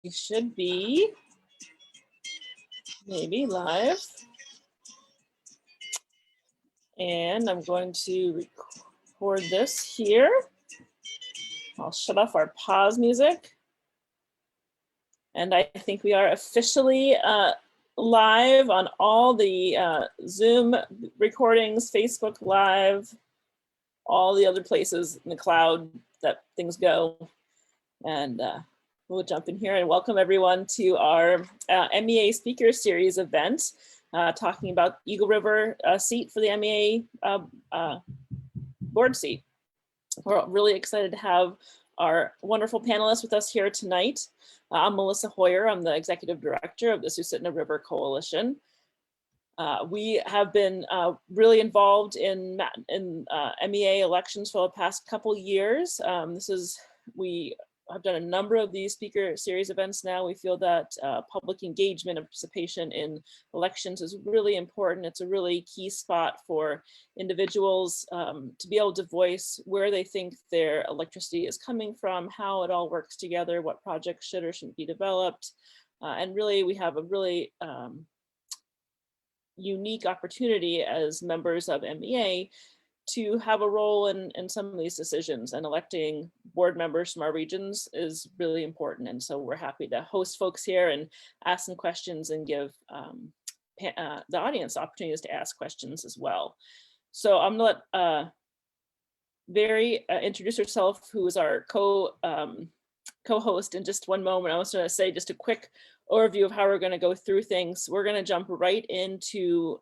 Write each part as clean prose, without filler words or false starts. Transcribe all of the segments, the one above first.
We should be maybe live. And I'm going to record this here. I'll shut off our pause music. And I think we are officially live on all the Zoom recordings, Facebook Live, all the other places in the cloud that things go. And we'll jump in here and welcome everyone to our MEA Speaker Series event, talking about Eagle River seat for the MEA board seat. We're really excited to have our wonderful panelists with us here tonight. I'm Melissa Hoyer. I'm the Executive Director of the Susitna River Coalition. We have been really involved in MEA elections for the past couple years. We have done a number of these speaker series events now. We feel that public engagement and participation in elections is really important. It's a really key spot for individuals to be able to voice where they think their electricity is coming from, how it all works together, what projects should or shouldn't be developed. And really, we have a really unique opportunity as members of MEA to have a role in some of these decisions, and electing board members from our regions is really important. And so we're happy to host folks here and ask some questions and give the audience opportunities to ask questions as well. So I'm gonna let Very introduce herself, who is our co-host in just one moment. I was gonna say just a quick overview of how we're gonna go through things. We're gonna jump right into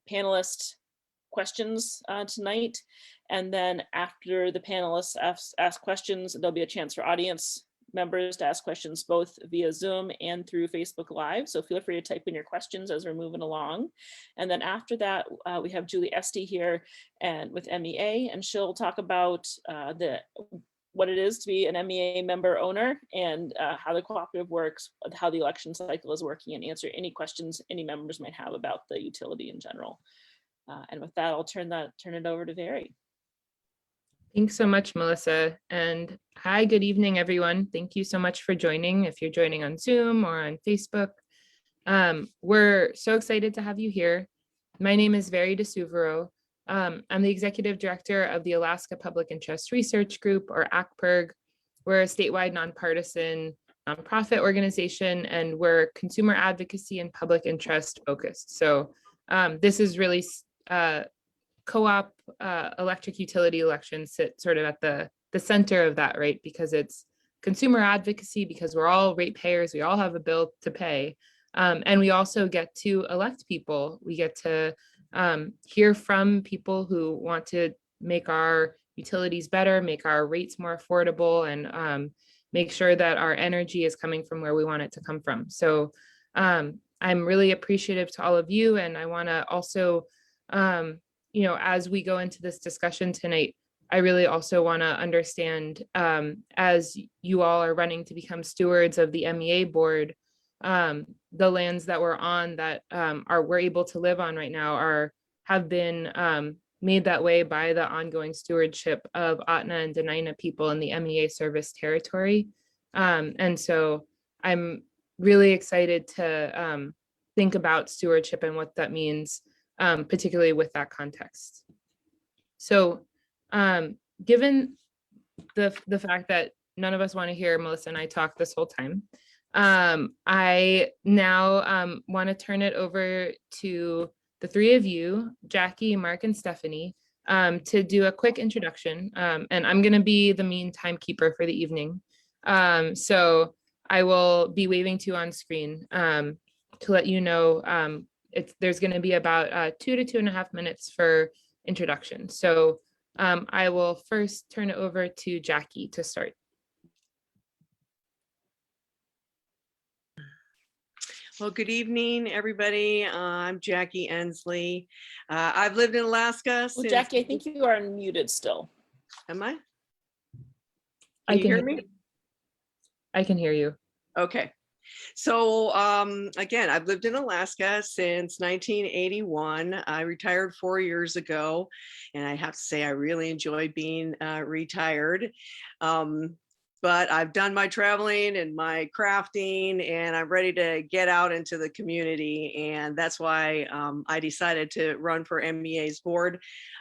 panelist questions tonight. And then after the panelists ask questions, there'll be a chance for audience members to ask questions both via Zoom and through Facebook Live. So feel free to type in your questions as we're moving along. And then after that, we have Julie Esty here and with MEA, and she'll talk about what it is to be an MEA member owner and how the cooperative works, how the election cycle is working, and answer any questions any members might have about the utility in general. And with that, I'll turn it over to Very. Thanks so much, Melissa. And hi, good evening, everyone. Thank you so much for joining. If you're joining on Zoom or on Facebook, we're so excited to have you here. My name is Very DeSuvero. I'm the Executive Director of the Alaska Public Interest Research Group, or AKPIRG. We're a statewide nonpartisan nonprofit organization, and we're consumer advocacy and public interest focused. So this is really co-op electric utility elections sit sort of at the center of that, right? Because it's consumer advocacy, because we're all ratepayers, we all have a bill to pay. And we also get to elect people. We get to hear from people who want to make our utilities better, make our rates more affordable, and make sure that our energy is coming from where we want it to come from. So I'm really appreciative to all of you. And I want to also, as we go into this discussion tonight, I really also want to understand, as you all are running to become stewards of the MEA board, the lands that we're on that we're able to live on right now have been made that way by the ongoing stewardship of Ahtna and Dena'ina people in the MEA service territory. And so I'm really excited to think about stewardship and what that means, particularly with that context. So given the fact that none of us want to hear Melissa and I talk this whole time, I now want to turn it over to the three of you, Jackie, Mark, and Stephanie, to do a quick introduction. And I'm going to be the mean timekeeper for the evening. So I will be waving to you on screen to let you know there's going to be about 2 to 2.5 minutes for introduction. So I will first turn it over to Jackie to start. Well, good evening, everybody. I'm Jackie Ensley. I've lived in Alaska since... Jackie, I think you are unmuted still. Am I? Can you hear me? I can hear you. Okay. So again, I've lived in Alaska since 1981. I retired 4 years ago, and I have to say I really enjoyed being retired. but I've done my traveling and my crafting, and I'm ready to get out into the community. And that's why I decided to run for MEA's board.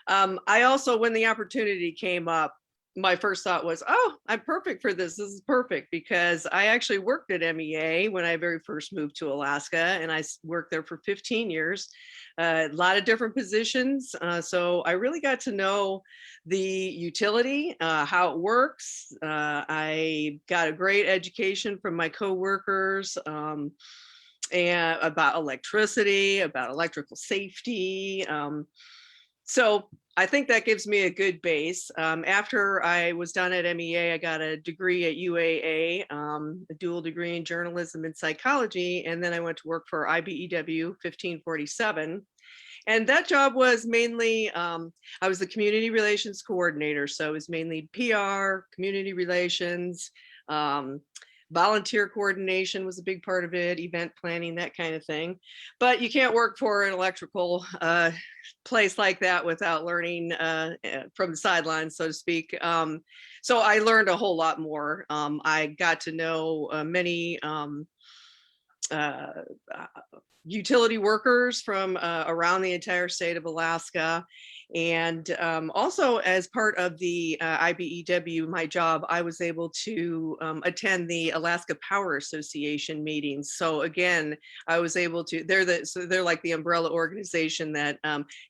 I also, when the opportunity came up, my first thought was, oh, I'm perfect for this. This is perfect, because I actually worked at MEA when I very first moved to Alaska, and I worked there for 15 years, a lot of different positions. So I really got to know the utility, how it works. I got a great education from my coworkers, and about electricity, about electrical safety. So I think that gives me a good base. After I was done at MEA, I got a degree at UAA, a dual degree in journalism and psychology. And then I went to work for IBEW 1547. And that job was mainly, I was the community relations coordinator. So it was mainly PR, community relations, volunteer coordination was a big part of it, event planning, that kind of thing. But you can't work for an electrical place like that without learning from the sidelines, so to speak. So I learned a whole lot more. I got to know many utility workers from around the entire state of Alaska. And also, as part of the IBEW, my job, I was able to attend the Alaska Power Association meetings. So again, I was able to, they're like the umbrella organization that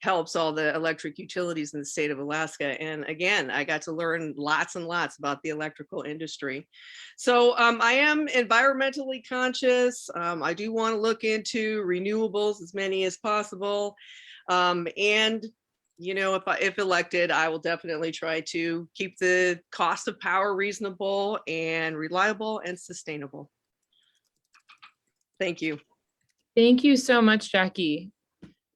helps all the electric utilities in the state of Alaska. And again, I got to learn lots and lots about the electrical industry. So I am environmentally conscious. I do want to look into renewables, as many as possible. And you know, if elected, I will definitely try to keep the cost of power reasonable and reliable and sustainable. Thank you. Thank you so much, Jackie.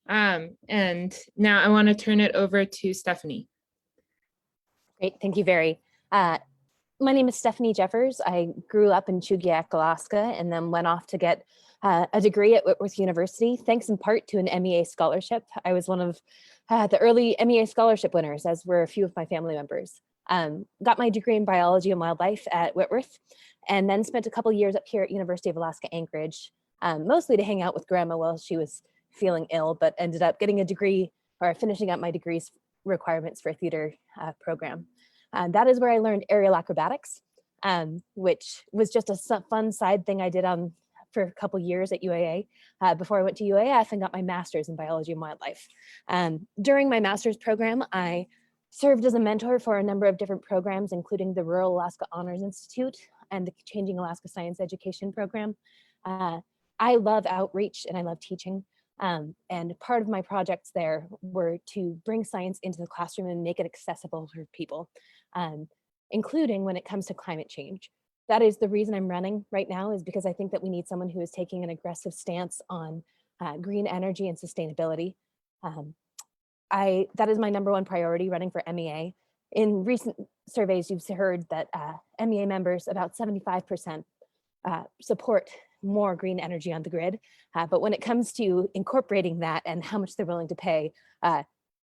And now I want to turn it over to Stephanie. Great, thank you, Very. My name is Stephanie Jeffers. I grew up in Chugiak, Alaska, and then went off to get a degree at Whitworth University, thanks in part to an MEA scholarship. I was one of the early MEA scholarship winners, as were a few of my family members. Got my degree in biology and wildlife at Whitworth, and then spent a couple years up here at University of Alaska Anchorage, mostly to hang out with grandma while she was feeling ill, but ended up getting a degree, or finishing up my degree's requirements for a theater program. That is where I learned aerial acrobatics, which was just a fun side thing I did for a couple years at UAA before I went to UAF and got my master's in biology and wildlife. During my master's program, I served as a mentor for a number of different programs, including the Rural Alaska Honors Institute and the Changing Alaska Science Education Program. I love outreach and I love teaching. And part of my projects there were to bring science into the classroom and make it accessible for people, including when it comes to climate change. That is the reason I'm running right now, is because I think that we need someone who is taking an aggressive stance on green energy and sustainability. That is my #1 priority, running for MEA. In recent surveys, you've heard that MEA members, about 75% support more green energy on the grid. But when it comes to incorporating that and how much they're willing to pay,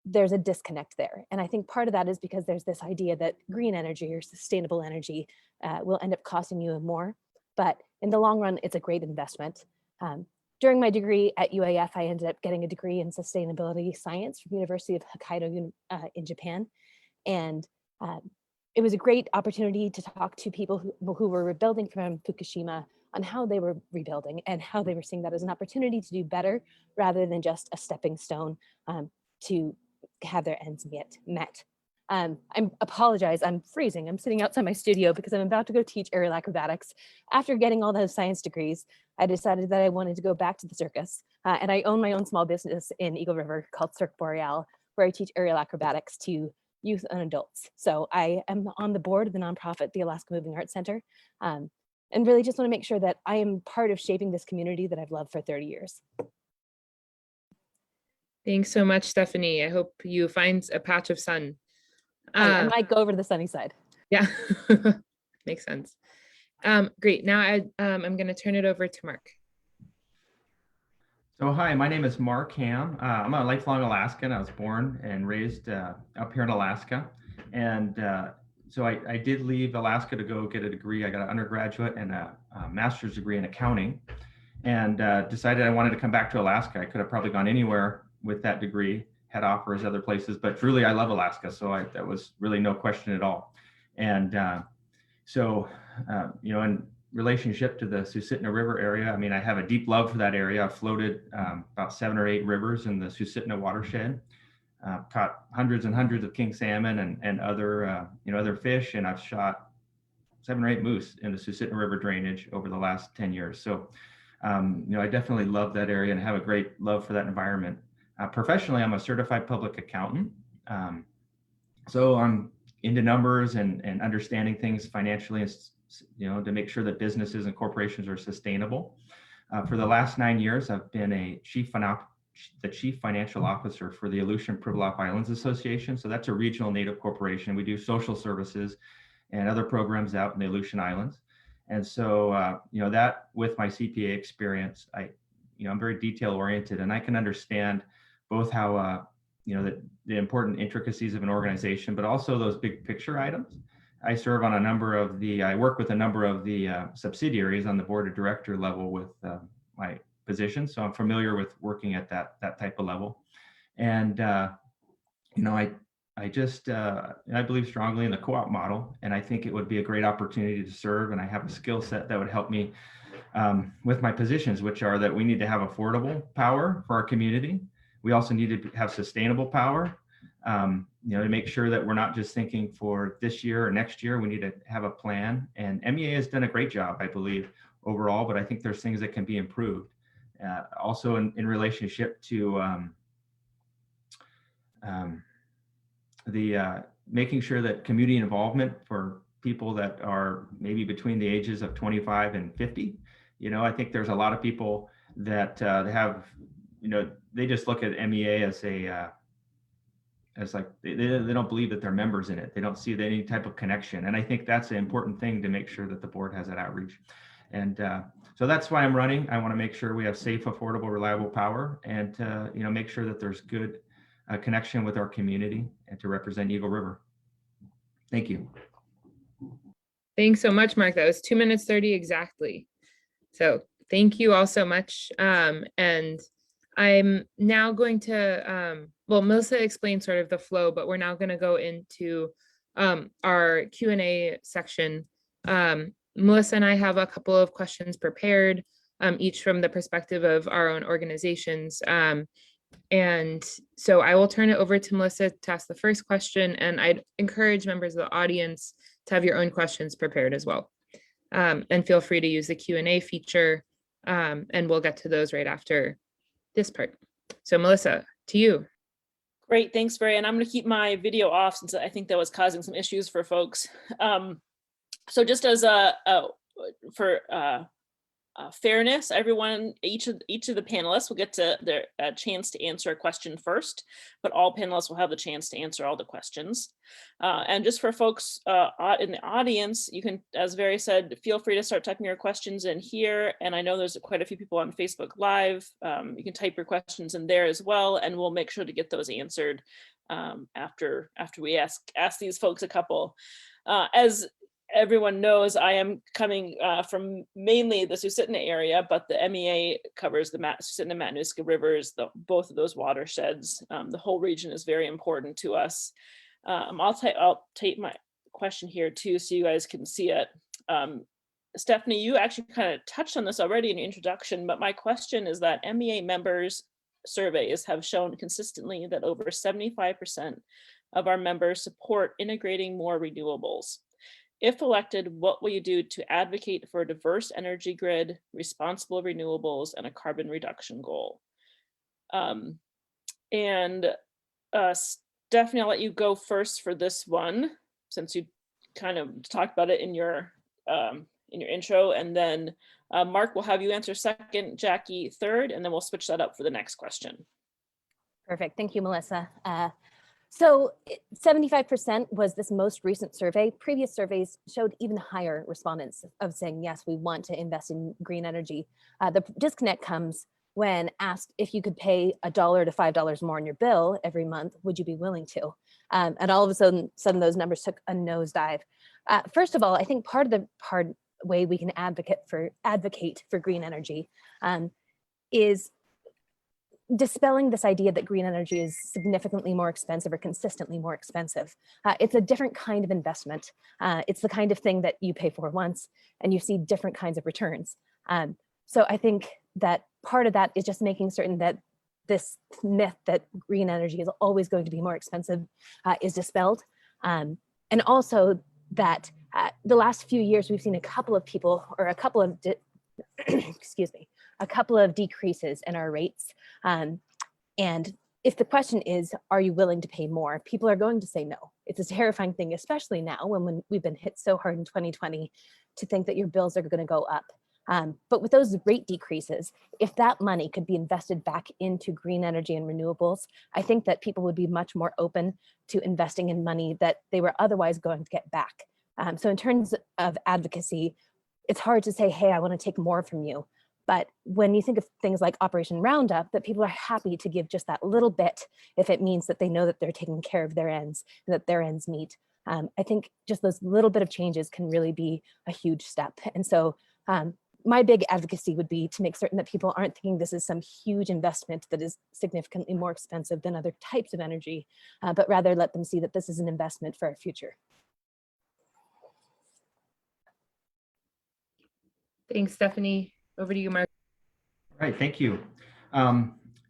there's a disconnect there. And I think part of that is because there's this idea that green energy or sustainable energy will end up costing you more. But in the long run, it's a great investment. During my degree at UAF, I ended up getting a degree in sustainability science from the University of Hokkaido in Japan. And it was a great opportunity to talk to people who were rebuilding from Fukushima on how they were rebuilding and how they were seeing that as an opportunity to do better rather than just a stepping stone to have their ends met. I apologize, I'm freezing. I'm sitting outside my studio because I'm about to go teach aerial acrobatics. After getting all those science degrees, I decided that I wanted to go back to the circus. And I own my own small business in Eagle River called Cirque Boreal, where I teach aerial acrobatics to youth and adults. So I am on the board of the nonprofit, the Alaska Moving Arts Center, and really just want to make sure that I am part of shaping this community that I've loved for 30 years. Thanks so much, Stephanie. I hope you find a patch of sun. I might go over to the sunny side. Yeah, makes sense. Great. Now I'm going to turn it over to Mark. So hi, my name is Mark Hamm. I'm a lifelong Alaskan. I was born and raised up here in Alaska. And So I did leave Alaska to go get a degree. I got an undergraduate and a master's degree in accounting, and decided I wanted to come back to Alaska. I could have probably gone anywhere with that degree, had offers other places, but truly I love Alaska. So that was really no question at all. And you know, in relationship to the Susitna River area, I mean, I have a deep love for that area. I've floated about 7 or 8 rivers in the Susitna watershed. Caught hundreds and hundreds of king salmon and other you know, other fish, and I've shot 7 or 8 moose in the Susitna River drainage over the last 10 years. So you know, I definitely love that area and have a great love for that environment. Professionally, I'm a certified public accountant, so I'm into numbers and understanding things financially, you know, to make sure that businesses and corporations are sustainable. For the last 9 years, I've been the chief financial officer for the Aleutian Pribilof Islands Association. So that's a regional native corporation. We do social services and other programs out in the Aleutian Islands. And so, you know, that with my CPA experience, you know, I'm very detail oriented, and I can understand both how, you know, the important intricacies of an organization, but also those big picture items. I serve on I work with a number of the subsidiaries on the board of director level with my position. So I'm familiar with working at that type of level. And, you know, I believe strongly in the co-op model, and I think it would be a great opportunity to serve. And I have a skill set that would help me with my positions, which are that we need to have affordable power for our community. We also need to have sustainable power, you know, to make sure that we're not just thinking for this year or next year. We need to have a plan. And MEA has done a great job, I believe, overall, but I think there's things that can be improved. Also in relationship to making sure that community involvement for people that are maybe between the ages of 25 and 50. You know, I think there's a lot of people that have, you know, they just look at MEA as like they don't believe that they're members in it. They don't see any type of connection. And I think that's an important thing to make sure that the board has that outreach. And so that's why I'm running. I want to make sure we have safe, affordable, reliable power, and you know, make sure that there's good connection with our community and to represent Eagle River. Thank you. Thanks so much, Mark. That was 2 minutes 30 exactly. So thank you all so much. And I'm now going to, well, Melissa explained sort of the flow, but we're now going to go into our Q&A section. Melissa and I have a couple of questions prepared, each from the perspective of our own organizations. And so I will turn it over to Melissa to ask the first question, and I'd encourage members of the audience to have your own questions prepared as well. And feel free to use the Q&A feature, and we'll get to those right after this part. So Melissa, to you. Great, thanks, Barry. And I'm going to keep my video off since I think that was causing some issues for folks. So just as fairness, everyone, each of the panelists will get their chance to answer a question first, but all panelists will have the chance to answer all the questions. And just for folks in the audience, you can, as Barry said, feel free to start typing your questions in here. And I know there's quite a few people on Facebook Live. You can type your questions in there as well, and we'll make sure to get those answered after we ask these folks a couple. As everyone knows, I am coming from mainly the Susitna area, but the MEA covers the Susitna Matanuska rivers, both of those watersheds. The whole region is very important to us. I'll take my question here too, so you guys can see it. Stephanie, you actually kind of touched on this already in your introduction, but my question is that MEA members surveys have shown consistently that over 75% of our members support integrating more renewables. If elected, what will you do to advocate for a diverse energy grid, responsible renewables, and a carbon reduction goal? And Stephanie, I'll let you go first for this one, since you kind of talked about it in your intro, and then Mark will have you answer second, Jackie third, and then we'll switch that up for the next question. Perfect. Thank you, Melissa. So 75% was this most recent survey. Previous surveys showed even higher respondents of saying, yes, we want to invest in green energy. The disconnect comes when asked if you could pay $1 to $5 more on your bill every month, would you be willing to? And all of a sudden those numbers took a nosedive. First of all, I think part of the way we can advocate for green energy is dispelling this idea that green energy is significantly more expensive or consistently more expensive. It's a different kind of investment. It's the kind of thing that you pay for once and you see different kinds of returns. So I think that part of that is just making certain that this myth that green energy is always going to be more expensive is dispelled. And also that the last few years we've seen a couple of people, or a couple of excuse me, a couple of decreases in our rates. And if the question is, are you willing to pay more? People are going to say no. It's a terrifying thing, especially now when we've been hit so hard in 2020, to think that your bills are going to go up. But with those rate decreases, if that money could be invested back into green energy and renewables, I think that people would be much more open to investing in money that they were otherwise going to get back. So in terms of advocacy, it's hard to say, hey, I want to take more from you. But when you think of things like Operation Roundup, that people are happy to give just that little bit if it means that they know that they're taking care of their ends and that their ends meet. I think just those little bit of changes can really be a huge step. And so my big advocacy would be to make certain that people aren't thinking this is some huge investment that is significantly more expensive than other types of energy, but rather let them see that this is an investment for our future. Thanks, Stephanie. Over to you, Mark. Right, thank you.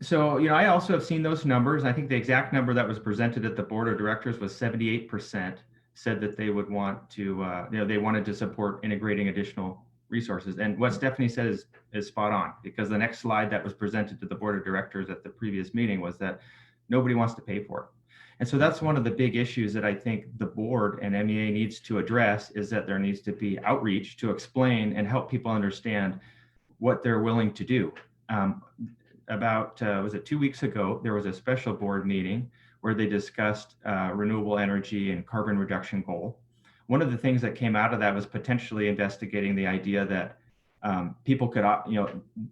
So, I also have seen those numbers. I think the exact number that was presented at the board of directors was 78% said that they would want to, they wanted to support integrating additional resources. And what Stephanie said is spot on, because the next slide that was presented to the board of directors at the previous meeting was that nobody wants to pay for it. And so that's one of the big issues that I think the board and MEA needs to address, is that there needs to be outreach to explain and help people understand what they're willing to do. Was it 2 weeks ago, there was a special board meeting where they discussed renewable energy and carbon reduction goal. One of the things that came out of that was potentially investigating the idea that people could,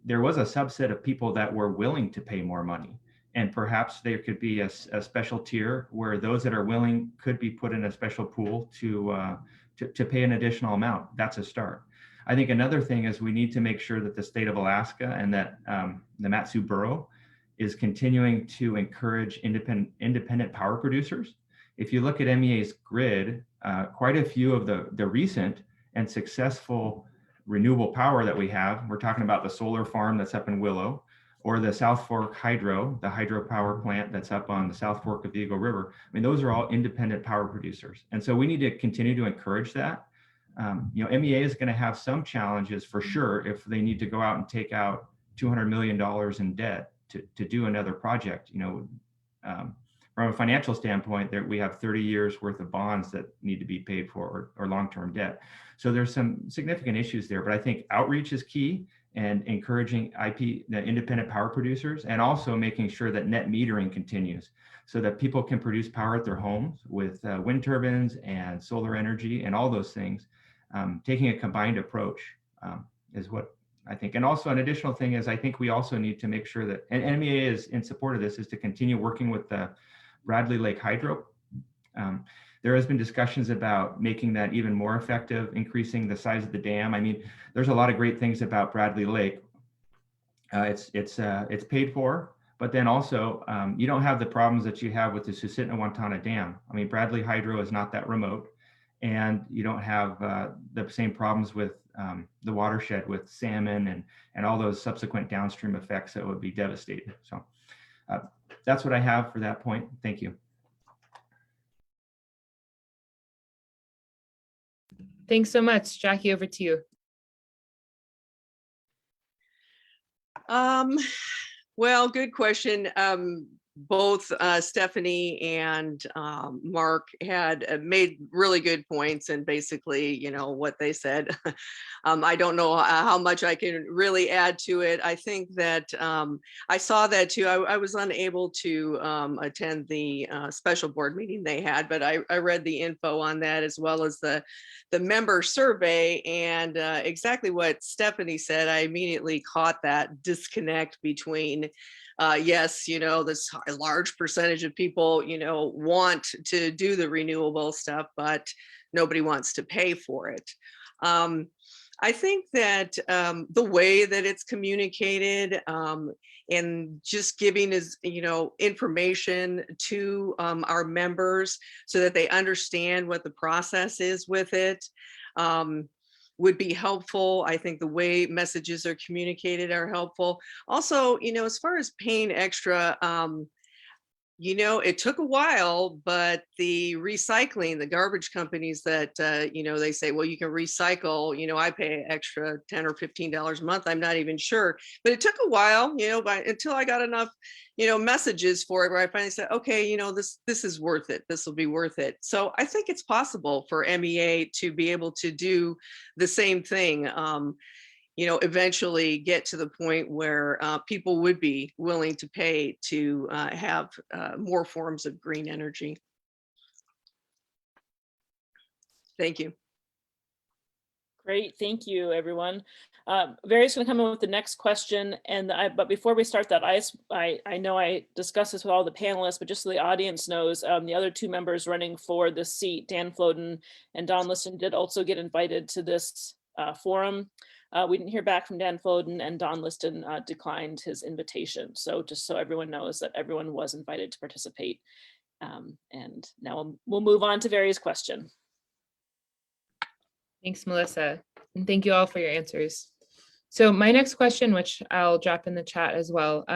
there was a subset of people that were willing to pay more money. And perhaps there could be a special tier where those that are willing could be put in a special pool to pay an additional amount. That's a start. I think another thing is we need to make sure that the state of Alaska and that the Mat-Su Borough is continuing to encourage independent power producers. If you look at MEA's grid, quite a few of the recent and successful renewable power that we have, we're talking about the solar farm that's up in Willow, or the South Fork Hydro, the hydropower plant that's up on the South Fork of the Eagle River. I mean, those are all independent power producers. And so we need to continue to encourage that. MEA is going to have some challenges for sure if they need to go out and take out $200 million in debt to do another project. From a financial standpoint, we have 30 years worth of bonds that need to be paid for, or long-term debt. So there's some significant issues there, but I think outreach is key, and encouraging the independent power producers, and also making sure that net metering continues so that people can produce power at their homes with wind turbines and solar energy and all those things. Taking a combined approach is what I think. And also an additional thing is, I think we also need to make sure that, and MEA is in support of this, is to continue working with the Bradley Lake Hydro. There has been discussions about making that even more effective, increasing the size of the dam. I mean, there's a lot of great things about Bradley Lake. It's paid for, but then also you don't have the problems that you have with the Susitna-Wantana Dam. I mean, Bradley Hydro is not that remote, and you don't have the same problems with the watershed with salmon and all those subsequent downstream effects that would be devastating. So that's what I have for that point. Thank you. Thanks so much. Jackie, over to you. Well, good question. both Stephanie and Mark had made really good points, and basically, you know, what they said. I don't know how much I can really add to it. I think that I saw that too. I was unable to attend the special board meeting they had, but I read the info on that, as well as the member survey, and exactly what Stephanie said. I immediately caught that disconnect between yes, you know, this large percentage of people, you know, want to do the renewable stuff, but nobody wants to pay for it. I think that the way that it's communicated and just giving is, you know, information to our members so that they understand what the process is with it would be helpful. I think the way messages are communicated are helpful. Also, you know, as far as paying extra, you know, it took a while, but the recycling, the garbage companies that, you know, they say, well, you can recycle, you know, I pay extra $10 or $15 a month. I'm not even sure, but it took a while, you know, until I got enough, you know, messages for it where I finally said, okay, you know, this is worth it. This will be worth it. So I think it's possible for MEA to be able to do the same thing. You know, eventually get to the point where people would be willing to pay to have more forms of green energy. Thank you. Great, thank you, everyone. Vary's going to come in with the next question, and but before we start that, I know I discussed this with all the panelists, but just so the audience knows, the other two members running for this seat, Dan Floden and Don Liston, did also get invited to this forum. We didn't hear back from Dan Floden, and Don Liston declined his invitation. So just so everyone knows that everyone was invited to participate. And now we'll move on to Vary's question. Thanks, Melissa. And thank you all for your answers. So my next question, which I'll drop in the chat as well,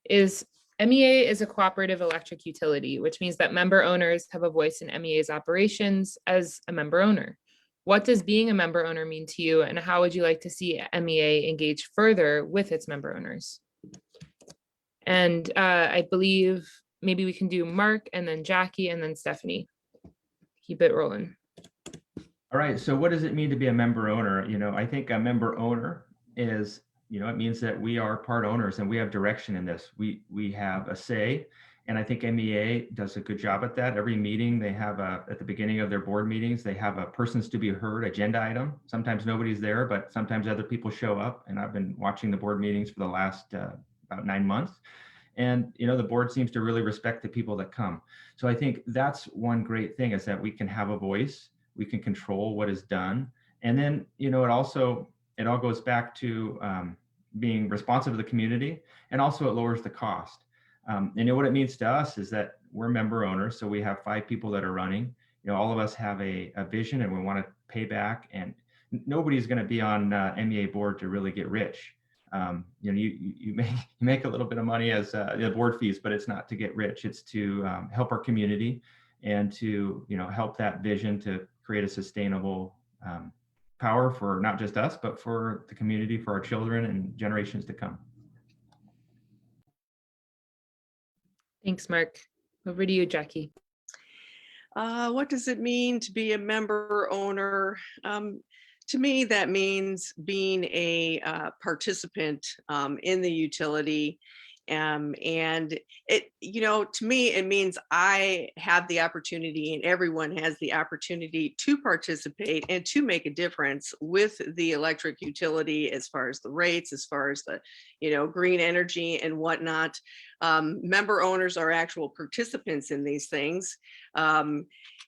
is MEA is a cooperative electric utility, which means that member owners have a voice in MEA's operations as a member owner. What does being a member owner mean to you, and how would you like to see MEA engage further with its member owners? And I believe maybe we can do Mark and then Jackie and then Stephanie. Keep it rolling. All right, so what does it mean to be a member owner? You know, I think a member owner is, you know, it means that we are part owners and we have direction in this. We have a say. And I think MEA does a good job at that. Every meeting they have at the beginning of their board meetings, they have a persons to be heard agenda item. Sometimes nobody's there, but sometimes other people show up. And I've been watching the board meetings for the last about 9 months. And, you know, the board seems to really respect the people that come. So I think that's one great thing, is that we can have a voice, we can control what is done. And then, you know, it all goes back to being responsive to the community, and also it lowers the cost. And you know, what it means to us is that we're member owners. So we have 5 people that are running. You know, all of us have a vision, and we want to pay back. And nobody's going to be on MEA board to really get rich. You know, you make a little bit of money as the board fees, but it's not to get rich. It's to help our community and to, you know, help that vision to create a sustainable power for not just us, but for the community, for our children and generations to come. Thanks, Mark. Over to you, Jackie. What does it mean to be a member owner? To me, that means being a participant in the utility. And it, you know, to me, it means I have the opportunity, and everyone has the opportunity to participate and to make a difference with the electric utility, as far as the rates, as far as the, you know, green energy and whatnot. Member owners are actual participants in these things.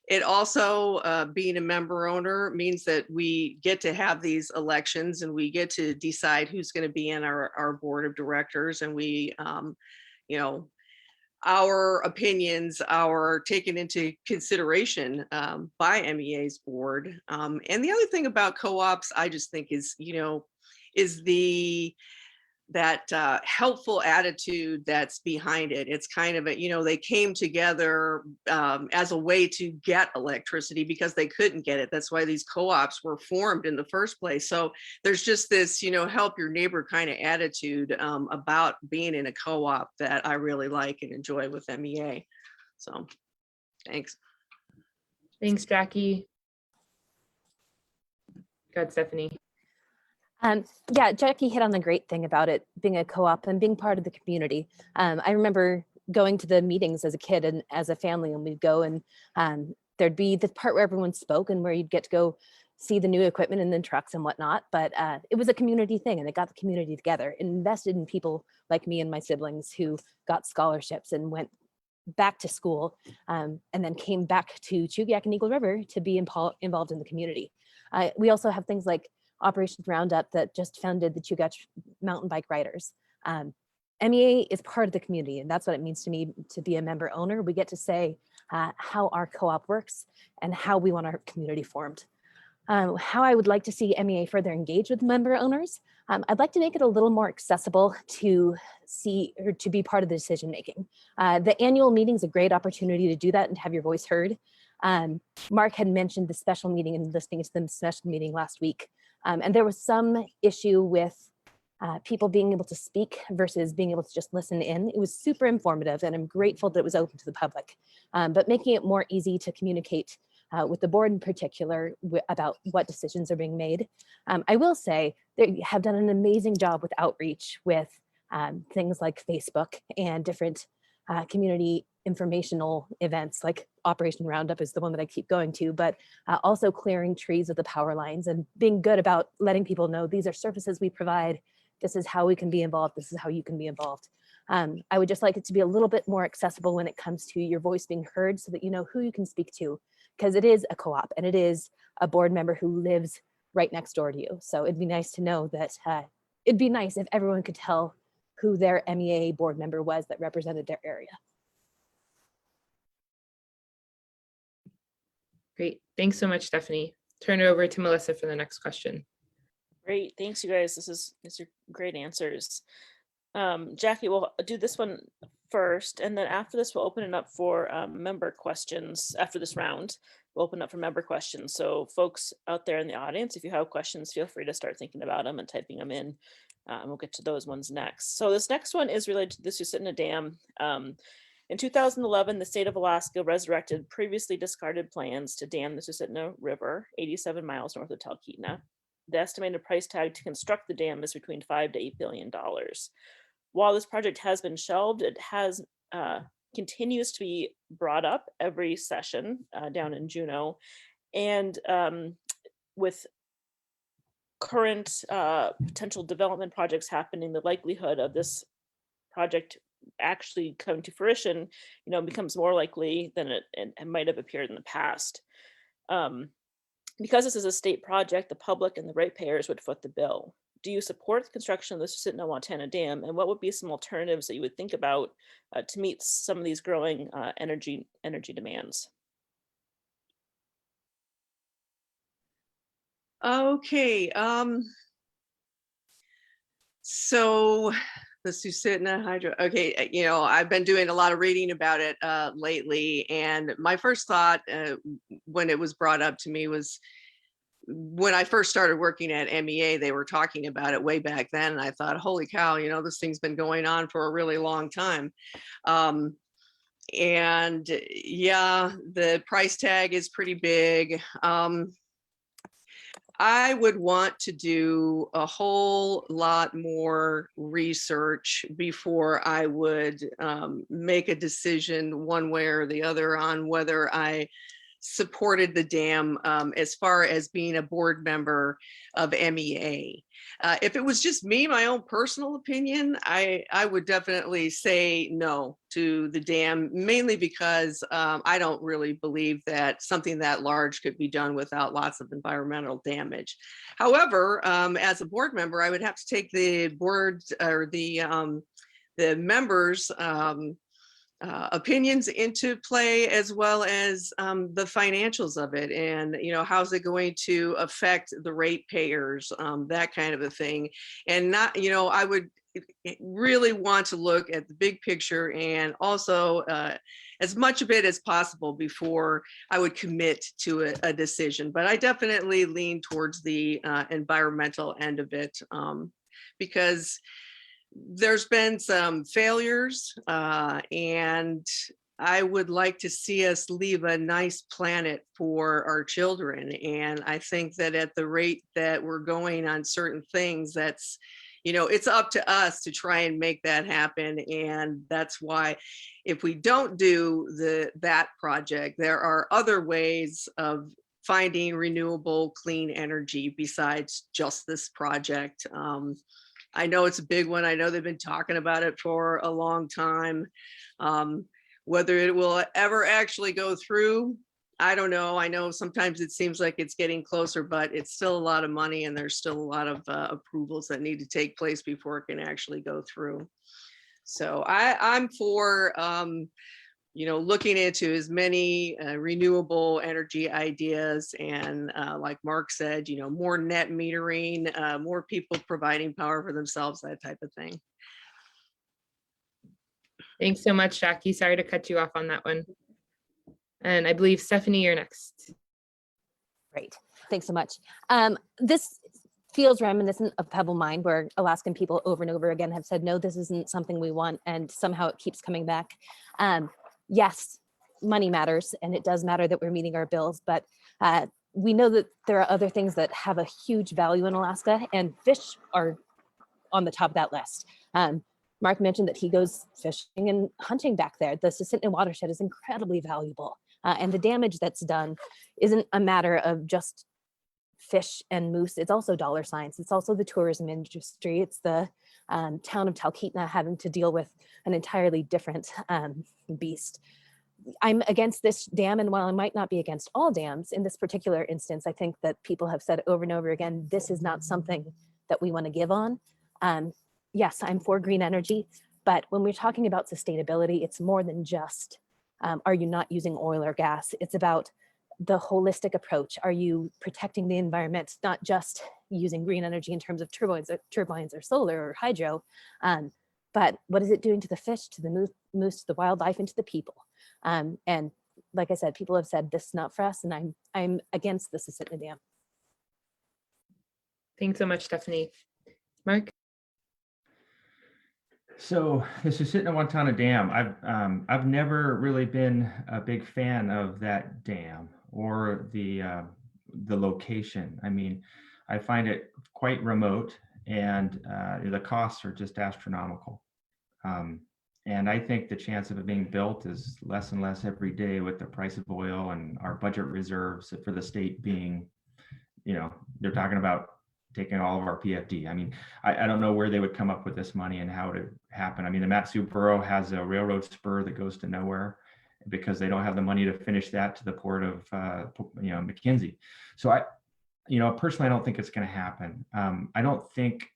It also, being a member owner means that we get to have these elections, and we get to decide who's going to be in our board of directors, and we, you know, our opinions are taken into consideration by MEA's board. And the other thing about co-ops, I just think is, you know, is the helpful attitude that's behind it. It's kind of a, they came together as a way to get electricity because they couldn't get it. That's why these co-ops were formed in the first place. So there's just this, help your neighbor kind of attitude about being in a co-op that I really like and enjoy with MEA. So thanks. Thanks, Jackie. Go ahead, Stephanie. Yeah, Jackie hit on the great thing about it being a co-op and being part of the community. I remember going to the meetings as a kid and as a family, and we'd go and there'd be the part where everyone spoke and where you'd get to go see the new equipment and then trucks and whatnot. But it was a community thing, and it got the community together. It invested in people like me and my siblings who got scholarships and went back to school and then came back to Chugiak and Eagle River to be involved in the community. We also have things like Operation Roundup that just founded the Chugach mountain bike riders. MEA is part of the community, and that's what it means to me to be a member owner. We get to say how our co-op works and how we want our community formed. How I would like to see MEA further engage with member owners. I'd like to make it a little more accessible to see or to be part of the decision making. The annual meeting is a great opportunity to do that and have your voice heard. Mark had mentioned the special meeting and listening to the special meeting last week. And there was some issue with people being able to speak versus being able to just listen in. It was super informative, and I'm grateful that it was open to the public, but making it more easy to communicate with the board in particular about what decisions are being made. I will say they have done an amazing job with outreach with things like Facebook and different community informational events like Operation Roundup is the one that I keep going to, but also clearing trees with the power lines and being good about letting people know these are services we provide. This is how we can be involved. This is how you can be involved. I would just like it to be a little bit more accessible when it comes to your voice being heard so that you know who you can speak to, because it is a co-op and it is a board member who lives right next door to you. So it'd be nice to know that it'd be nice if everyone could tell who their MEA board member was that represented their area. Great. Thanks so much, Stephanie. Turn it over to Melissa for the next question. Great. Thanks, you guys. These are great answers. Jackie, we'll do this one first, and then after this, we'll open it up for member questions. After this round, we'll open up for member questions. So folks out there in the audience, if you have questions, feel free to start thinking about them and typing them in. We'll get to those ones next. So this next one is related to the Susitna Dam. In 2011, the state of Alaska resurrected previously discarded plans to dam the Susitna River, 87 miles north of Talkeetna. The estimated price tag to construct the dam is between $5 to $8 billion. While this project has been shelved, it has continues to be brought up every session down in Juneau, and with current potential development projects happening, the likelihood of this project actually coming to fruition, becomes more likely than it might have appeared in the past. Because this is a state project, the public and the ratepayers would foot the bill. Do you support the construction of the Susitna-Wautanna Dam, and what would be some alternatives that you would think about to meet some of these growing energy demands? Okay, so the Susitna Hydro, okay, I've been doing a lot of reading about it lately, and my first thought when it was brought up to me was when I first started working at MEA, they were talking about it way back then, and I thought, holy cow, this thing's been going on for a really long time. And yeah, the price tag is pretty big. I would want to do a whole lot more research before I would make a decision one way or the other on whether I supported the dam as far as being a board member of MEA. If it was just me, my own personal opinion, I would definitely say no to the dam, mainly because I don't really believe that something that large could be done without lots of environmental damage. However, as a board member, I would have to take the board or the members' opinions into play, as well as the financials of it, and how's it going to affect the ratepayers, that kind of a thing. And not, I would really want to look at the big picture, and also as much of it as possible before I would commit to a decision. But I definitely lean towards the environmental end of it, because there's been some failures, and I would like to see us leave a nice planet for our children. And I think that at the rate that we're going on certain things, that's, it's up to us to try and make that happen. And that's why if we don't do that project, there are other ways of finding renewable, clean energy besides just this project. I know it's a big one. I know they've been talking about it for a long time. Whether it will ever actually go through, I don't know. I know sometimes it seems like it's getting closer, but it's still a lot of money, and there's still a lot of approvals that need to take place before it can actually go through. So I'm for looking into as many renewable energy ideas, and like Mark said, more net metering, more people providing power for themselves, that type of thing. Thanks so much, Jackie. Sorry to cut you off on that one. And I believe Stephanie, you're next. Great, thanks so much. This feels reminiscent of Pebble Mine, where Alaskan people over and over again have said, no, this isn't something we want, and somehow it keeps coming back. Yes, money matters, and it does matter that we're meeting our bills, but we know that there are other things that have a huge value in Alaska, and fish are on the top of that list. Mark mentioned that he goes fishing and hunting back there. The Susitna watershed is incredibly valuable, and the damage that's done isn't a matter of just fish and moose. It's also dollar signs. It's also the tourism industry. It's the town of Talkeetna having to deal with an entirely different beast. I'm against this dam, and while I might not be against all dams, in this particular instance, I think that people have said over and over again, this is not something that we want to give on. Yes, I'm for green energy, but when we're talking about sustainability, it's more than just, are you not using oil or gas? It's about the holistic approach. Are you protecting the environment, not just using green energy in terms of turbines or solar or hydro, but what is it doing to the fish, to the moose, to the wildlife, and to the people? And like I said, people have said this is not for us, and I'm against the Susitna Dam. Thanks so much, Stephanie. Mark? So the Susitna-Wantana Dam, I've never really been a big fan of that dam or the location. I mean, I find it quite remote, and the costs are just astronomical. And I think the chance of it being built is less and less every day, with the price of oil and our budget reserves for the state being, they're talking about taking all of our PFD. I mean, I don't know where they would come up with this money and how it would happen. I mean, the Mat-Su Borough has a railroad spur that goes to nowhere because they don't have the money to finish that to the port of, McKinsey. So personally, I don't think it's going to happen. I don't think,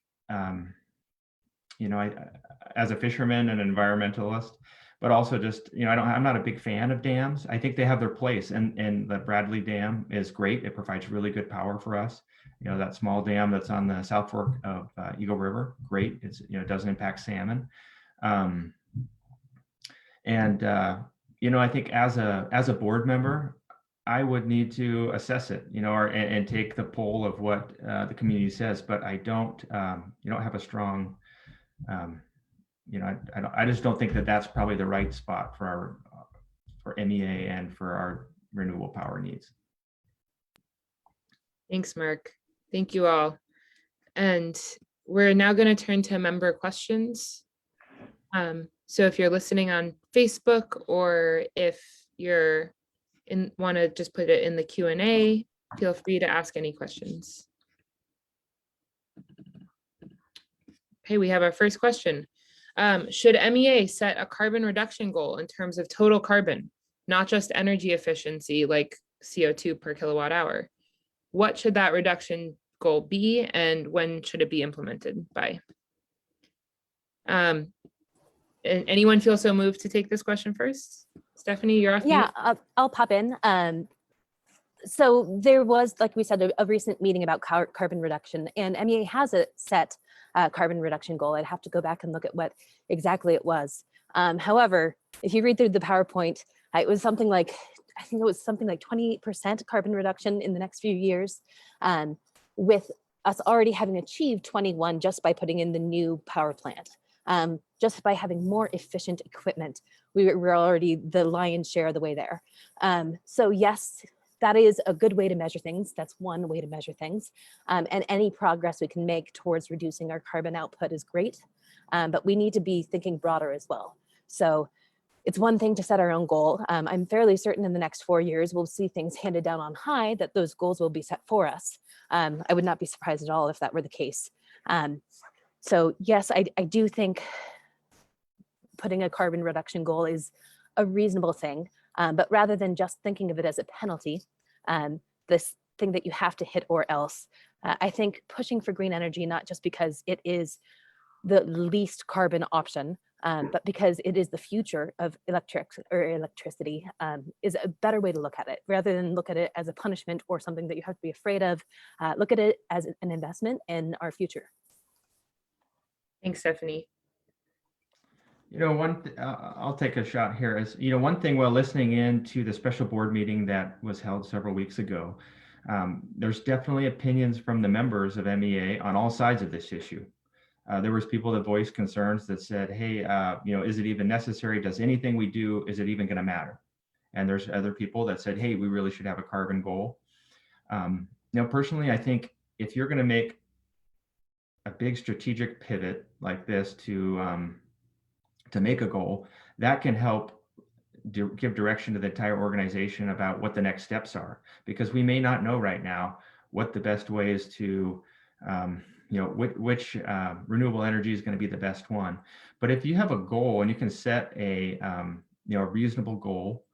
as a fisherman and environmentalist, but also just, I'm not a big fan of dams. I think they have their place, and the Bradley Dam is great. It provides really good power for us. That small dam that's on the South Fork of Eagle River, great. It's, it doesn't impact salmon. I think as a board member, I would need to assess it, and take the poll of what the community says, but I don't have a strong, I just don't think that that's probably the right spot for MEA and for our renewable power needs. Thanks, Mark. Thank you all. And we're now going to turn to member questions. So if you're listening on Facebook, or if you're want to just put it in the Q&A, feel free to ask any questions. Okay, we have our first question. Should MEA set a carbon reduction goal in terms of total carbon, not just energy efficiency like CO2 per kilowatt hour? What should that reduction goal be, and when should it be implemented by? Anyone feel so moved to take this question first? Stephanie, you're off Yeah, mute. I'll pop in. So there was, like we said, a recent meeting about carbon reduction, and MEA has a set carbon reduction goal. I'd have to go back and look at what exactly it was. However, if you read through the PowerPoint, it was something like, I think it was something like 28% carbon reduction in the next few years, with us already having achieved 21 just by putting in the new power plant. Just by having more efficient equipment, we're already the lion's share of the way there. So yes, that is a good way to measure things. That's one way to measure things. And any progress we can make towards reducing our carbon output is great, but we need to be thinking broader as well. So it's one thing to set our own goal. I'm fairly certain in the next 4 years, we'll see things handed down on high that those goals will be set for us. I would not be surprised at all if that were the case. So yes, I do think putting a carbon reduction goal is a reasonable thing, but rather than just thinking of it as a penalty, this thing that you have to hit or else, I think pushing for green energy, not just because it is the least carbon option, but because it is the future of electricity, is a better way to look at it, rather than look at it as a punishment or something that you have to be afraid of. Look at it as an investment in our future. Thanks, Stephanie. You know, I'll take a shot here. Is, you know, one thing while listening in to the special board meeting that was held several weeks ago, there's definitely opinions from the members of MEA on all sides of this issue. There was people that voiced concerns that said, hey, you know, is it even necessary? Does anything we do, is it even going to matter? And there's other people that said, hey, we really should have a carbon goal. You know, personally, I think if you're going to make a big strategic pivot like this to make a goal, that can help give direction to the entire organization about what the next steps are, because we may not know right now what the best way is to, you know, which renewable energy is going to be the best one. But if you have a goal and you can set a, you know, a reasonable goal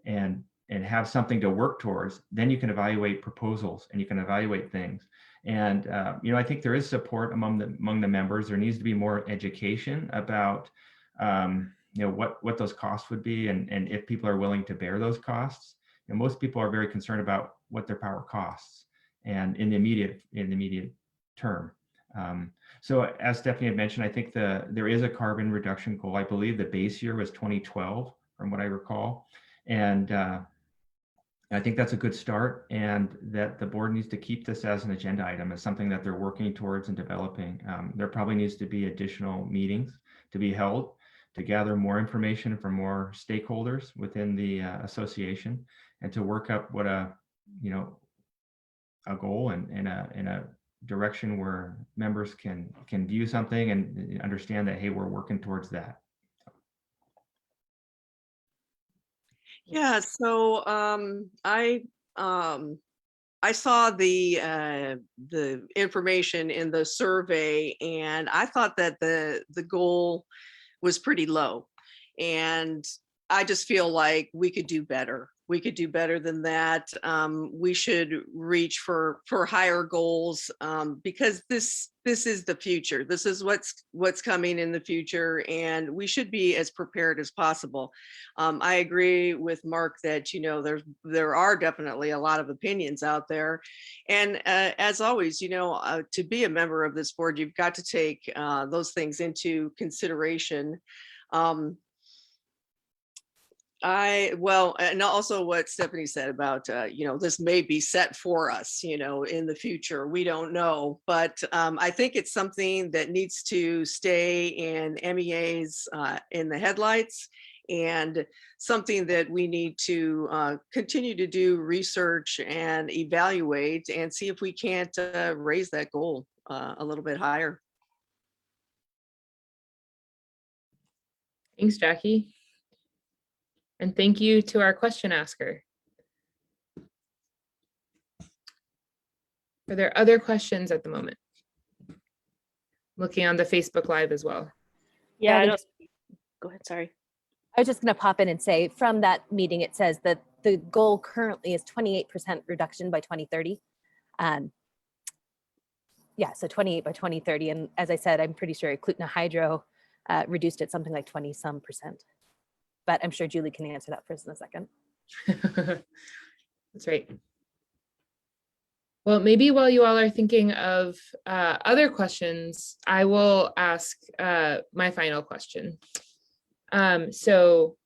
and have something to work towards, then you can evaluate proposals and you can evaluate things. And you know, I think there is support among the members. There needs to be more education about you know, what those costs would be, and if people are willing to bear those costs. And most people are very concerned about what their power costs, and in the immediate term. So as Stephanie had mentioned, I think there is a carbon reduction goal. I believe the base year was 2012, from what I recall, and I think that's a good start, and that the board needs to keep this as an agenda item, as something that they're working towards and developing. There probably needs to be additional meetings to be held to gather more information from more stakeholders within the association, and to work up what a, you know, a goal and in a direction where members can view something and understand that, hey, we're working towards that. Yeah, so I saw the information in the survey, and I thought that the goal was pretty low, and I just feel like we could do better. We could do better than that. We should reach for higher goals, because this is the future. This is what's coming in the future, and we should be as prepared as possible. I agree with Mark that, you know, there are definitely a lot of opinions out there, and as always, you know, to be a member of this board, you've got to take those things into consideration. Well, and also what Stephanie said about, you know, this may be set for us, you know, in the future, we don't know, but I think it's something that needs to stay in MEA's in the headlights, and something that we need to continue to do research and evaluate and see if we can't raise that goal a little bit higher. Thanks, Jackie. And thank you to our question asker. Are there other questions at the moment? Looking on the Facebook Live as well. Yeah, I I think- don't, go ahead, sorry. I was just going to pop in and say, from that meeting, it says that the goal currently is 28% reduction by 2030. Yeah, so 28 by 2030. And as I said, I'm pretty sure Klutna Hydro reduced it something like 20 some percent. But I'm sure Julie can answer that for us in a second. That's right. Well, maybe while you all are thinking of other questions, I will ask my final question. So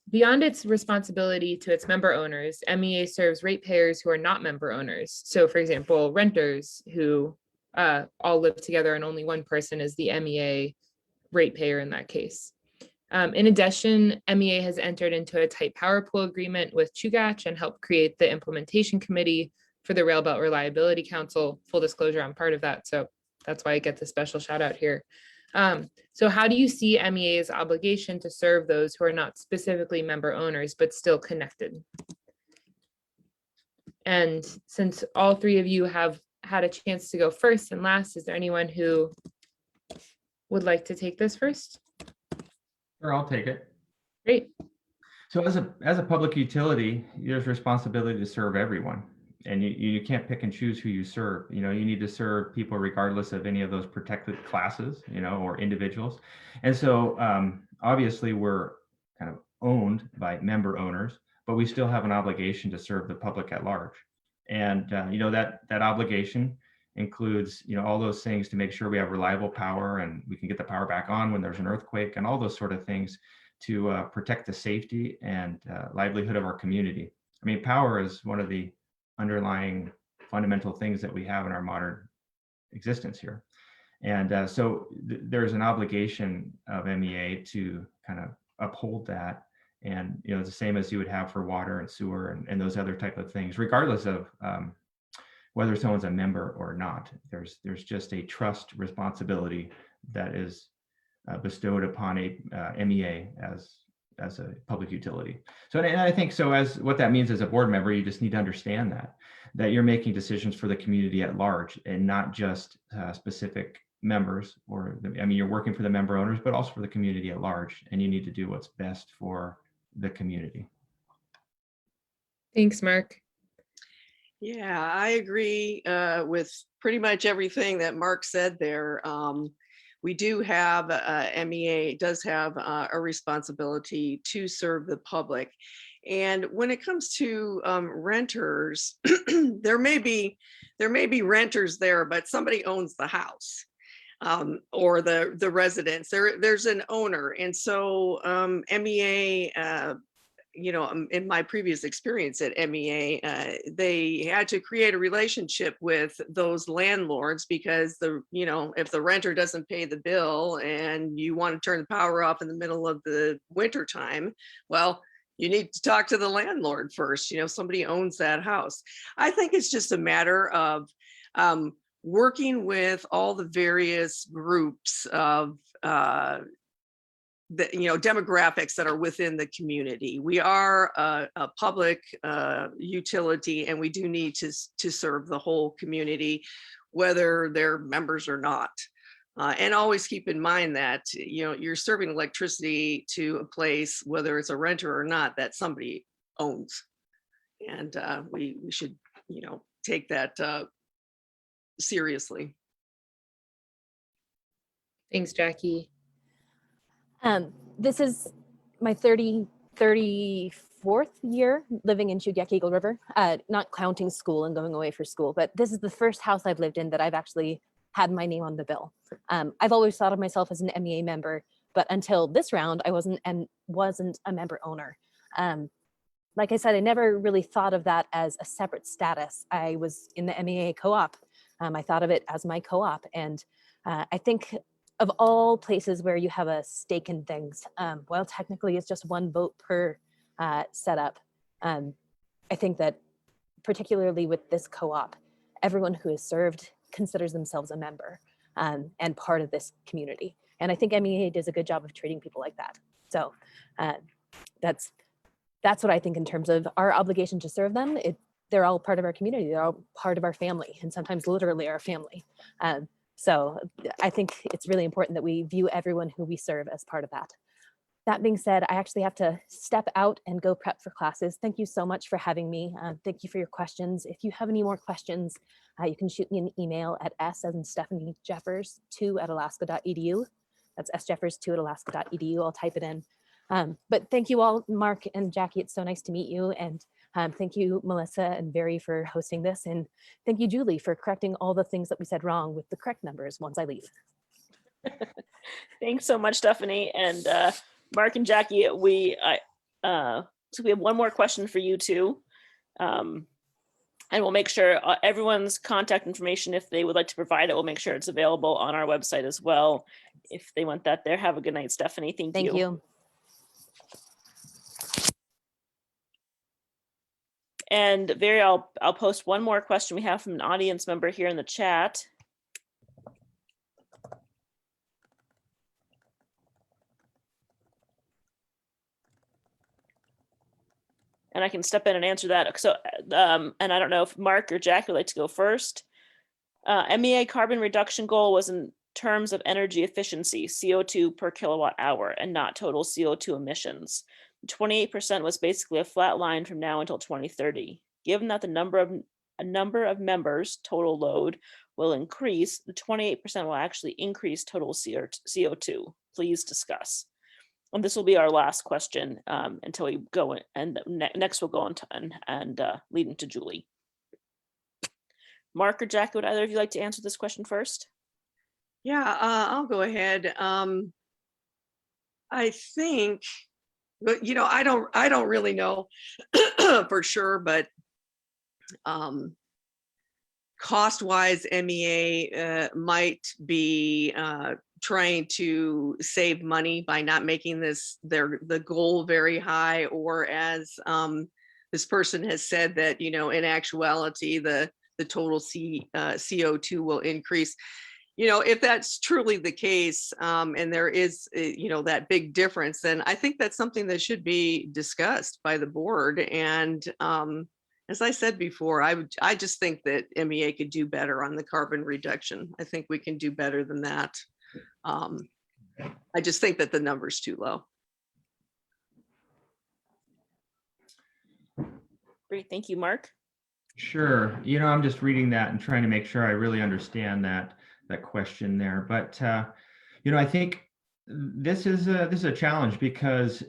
beyond its responsibility to its member owners, MEA serves ratepayers who are not member owners. So for example, renters who all live together and only one person is the MEA ratepayer in that case. In addition, MEA has entered into a tight power pool agreement with Chugach and helped create the implementation committee for the Rail Belt Reliability Council. Full disclosure, I'm part of that, so that's why I get the special shout out here. So how do you see MEA's obligation to serve those who are not specifically member owners, but still connected? And since all three of you have had a chance to go first and last, is there anyone who would like to take this first? Sure, I'll take it. Great. So as a public utility, there's responsibility to serve everyone. And you can't pick and choose who you serve. You know, you need to serve people regardless of any of those protected classes, you know, or individuals. And so obviously we're kind of owned by member owners, but we still have an obligation to serve the public at large. And you know, that obligation includes, you know, all those things to make sure we have reliable power and we can get the power back on when there's an earthquake and all those sort of things to protect the safety and livelihood of our community. I mean, power is one of the underlying fundamental things that we have in our modern existence here. And so there's an obligation of MEA to kind of uphold that. And, you know, the same as you would have for water and sewer and those other type of things, regardless of whether someone's a member or not. There's just a trust responsibility that is bestowed upon a MEA as a public utility. So, and I think so, as what that means as a board member, you just need to understand that you're making decisions for the community at large and not just specific members, or I mean, you're working for the member owners, but also for the community at large, and you need to do what's best for the community. Thanks, Mark. Yeah, I agree with pretty much everything that Mark said there. We do have, MEA does have a responsibility to serve the public. And when it comes to renters, there may be renters there, but somebody owns the house or the residence. There's an owner. And so MEA, you know, in my previous experience at MEA, they had to create a relationship with those landlords because you know, if the renter doesn't pay the bill and you want to turn the power off in the middle of the winter time, well, you need to talk to the landlord first. You know, somebody owns that house. I think it's just a matter of working with all the various groups of the, you know, demographics that are within the community. We are a public utility, and we do need to serve the whole community, whether they're members or not. And always keep in mind that, you know, you're serving electricity to a place, whether it's a renter or not, that somebody owns. And we should, you know, take that seriously. Thanks, Jackie. This is my 34th year living in Chugach Eagle River, not counting school and going away for school, but this is the first house I've lived in that I've actually had my name on the bill. I've always thought of myself as an MEA member, but until this round, I wasn't a member owner. Like I said, I never really thought of that as a separate status. I was in the MEA co-op. I thought of it as my co-op. And I think of all places where you have a stake in things, well, technically it's just one vote per setup. I think that particularly with this co-op, everyone who is served considers themselves a member and part of this community. And I think MEA does a good job of treating people like that. So that's what I think in terms of our obligation to serve them. They're all part of our community. They're all part of our family, and sometimes literally our family. So I think it's really important that we view everyone who we serve as part of that. That being said, I actually have to step out and go prep for classes. Thank you so much for having me. Thank you for your questions. If you have any more questions, you can shoot me an email at s as in Stephanie Jeffers 2@alaska.edu. That's sjeffers2@alaska.edu. I'll type it in. But thank you all, Mark and Jackie. It's so nice to meet you. And thank you, Melissa and Barry, for hosting this. And thank you, Julie, for correcting all the things that we said wrong with the correct numbers once I leave. Thanks so much, Stephanie. And Mark and Jackie, so we have one more question for you too. And we'll make sure everyone's contact information, if they would like to provide it, we'll make sure it's available on our website as well. If they want that there. Have a good night, Stephanie. Thank you. Thank you. And Barry, I'll post one more question we have from an audience member here in the chat. And I can step in and answer that. So, and I don't know if Mark or Jack would like to go first. MEA carbon reduction goal was in terms of energy efficiency, CO2 per kilowatt hour, and not total CO2 emissions. 28% was basically a flat line from now until 2030. Given that a number of members, total load, will increase, the 28% will actually increase total CO2. Please discuss. And this will be our last question until we go in, and next we'll go on to, and lead into Julie. Mark or Jack, would either of you like to answer this question first? Yeah, I'll go ahead. I think, but you know, I don't really know for sure, but cost-wise, MEA might be trying to save money by not making the goal very high, or as this person has said, that, you know, in actuality the total CO2 will increase. You know, if that's truly the case, and there is, you know, that big difference, then I think that's something that should be discussed by the board. And as I said before, I just think that MEA could do better on the carbon reduction. I think we can do better than that. I just think that the number's too low. Great, thank you, Mark. Sure. You know, I'm just reading that and trying to make sure I really understand that question there. But you know, I think this is a challenge, because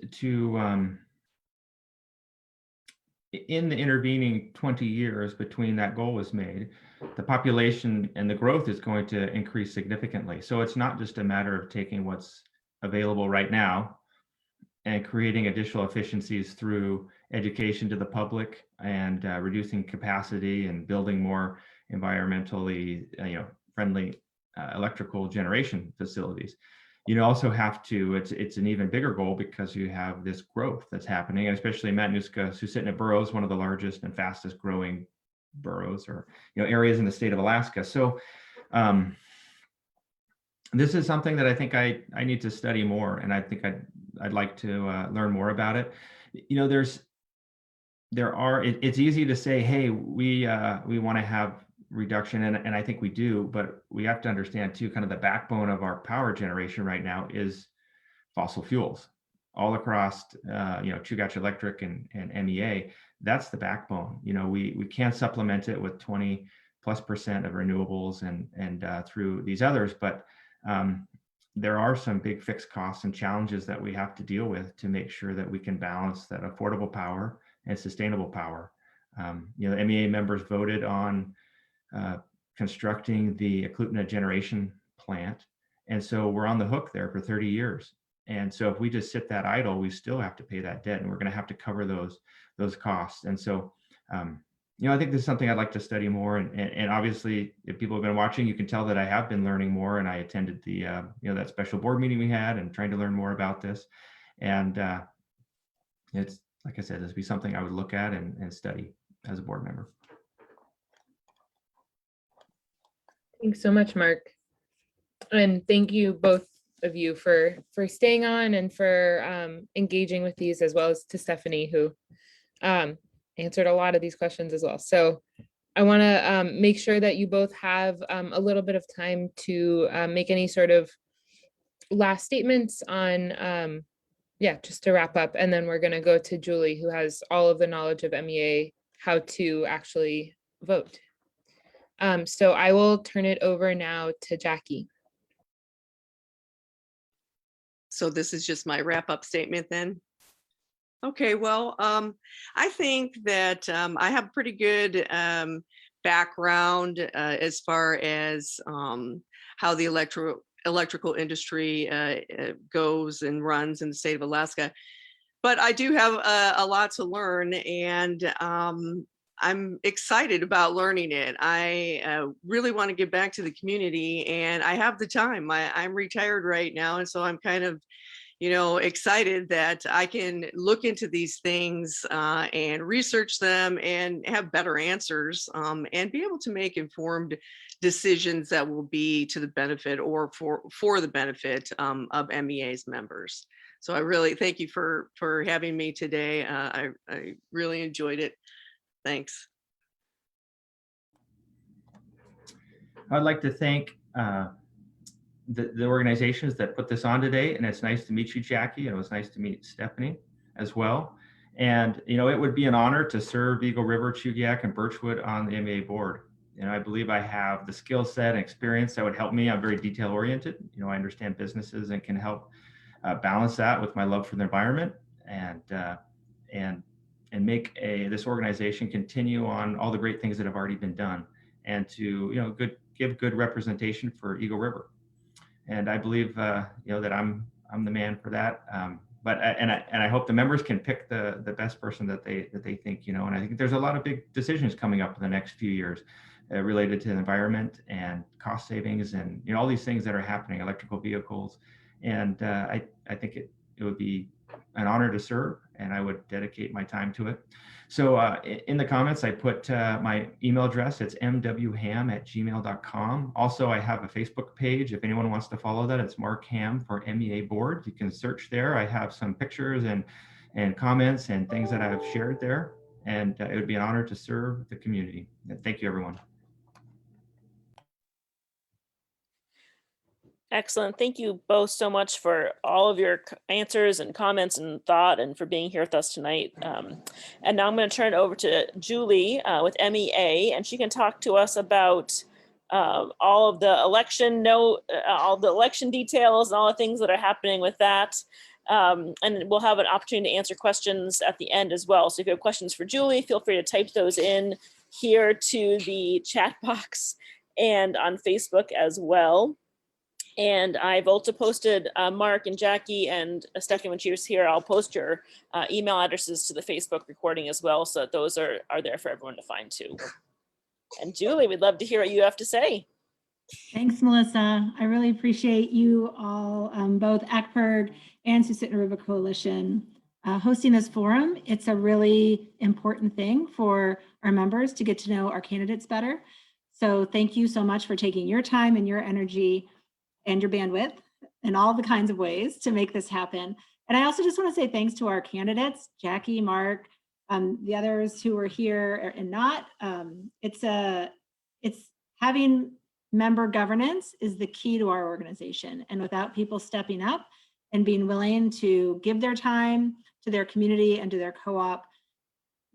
in the intervening 20 years between that goal was made, the population and the growth is going to increase significantly. So it's not just a matter of taking what's available right now and creating additional efficiencies through education to the public and reducing capacity and building more environmentally friendly electrical generation facilities. You also have to, it's an even bigger goal, because you have this growth that's happening, especially Matanuska Susitna boroughs, one of the largest and fastest growing boroughs, or areas in the state of Alaska. So this is something that I think I need to study more, and I think I'd like to learn more about it. It's easy to say, hey, we want to have reduction, and I think we do, but we have to understand too, kind of the backbone of our power generation right now is fossil fuels all across Chugach Electric and MEA. That's the backbone. We can't supplement it with 20+% of renewables and through these others, but there are some big fixed costs and challenges that we have to deal with to make sure that we can balance that affordable power and sustainable power. The MEA members voted on constructing the Eklutna generation plant. And so we're on the hook there for 30 years. And so if we just sit that idle, we still have to pay that debt, and we're going to have to cover those costs. And so, I think this is something I'd like to study more. And obviously, if people have been watching, you can tell that I have been learning more, and I attended the, that special board meeting we had and trying to learn more about this. And it's, like I said, this would be something I would look at and study as a board member. Thanks so much, Mark. And thank you both of you for staying on and for engaging with these, as well as to Stephanie, who answered a lot of these questions as well. So I want to make sure that you both have a little bit of time to make any sort of last statements on, just to wrap up. And then we're going to go to Julie, who has all of the knowledge of MEA, how to actually vote. So I will turn it over now to Jackie. So this is just my wrap-up statement then. Okay, well, I think that I have pretty good background as far as how the electrical industry goes and runs in the state of Alaska. But I do have a lot to learn, and I'm excited about learning it. I really want to give back to the community, and I have the time. I'm retired right now, and so I'm kind of, excited that I can look into these things and research them and have better answers and be able to make informed decisions that will be to the benefit or for the benefit of MEA's members. So I really thank you for having me today. I really enjoyed it. Thanks. I'd like to thank the organizations that put this on today, and it's nice to meet you, Jackie, and it was nice to meet Stephanie as well. And it would be an honor to serve Eagle River, Chugiak, and Birchwood on the MEA board. I believe I have the skill set and experience that would help me. I'm very detail oriented. I understand businesses and can help balance that with my love for the environment and make this organization continue on all the great things that have already been done, and to give good representation for Eagle River. And I believe that I'm the man for that. But I hope the members can pick the best person that they think. And I think there's a lot of big decisions coming up in the next few years related to the environment and cost savings and all these things that are happening, electrical vehicles. And I think it would be an honor to serve, and I would dedicate my time to it. So in the comments, I put my email address. It's mwham@gmail.com. Also, I have a Facebook page. If anyone wants to follow that, it's Mark Hamm for MEA Board. You can search there. I have some pictures and comments and things that I've shared there. And it would be an honor to serve the community. And thank you, everyone. Excellent. Thank you both so much for all of your answers and comments and thought, and for being here with us tonight. And now I'm going to turn it over to Julie with MEA, and she can talk to us about all of the election details and all the things that are happening with that. And we'll have an opportunity to answer questions at the end as well. So if you have questions for Julie, feel free to type those in here to the chat box and on Facebook as well. And I've also posted Mark and Jackie and Stephanie, when she was here, I'll post your email addresses to the Facebook recording as well, so that those are there for everyone to find too. And Julie, we'd love to hear what you have to say. Thanks, Melissa. I really appreciate you all, both AKPIRG and Susitna River Coalition, hosting this forum. It's a really important thing for our members to get to know our candidates better. So thank you so much for taking your time and your energy and your bandwidth in all the kinds of ways to make this happen. And I also just want to say thanks to our candidates, Jackie, Mark, the others who are here and not. It's having member governance is the key to our organization. And without people stepping up and being willing to give their time to their community and to their co-op,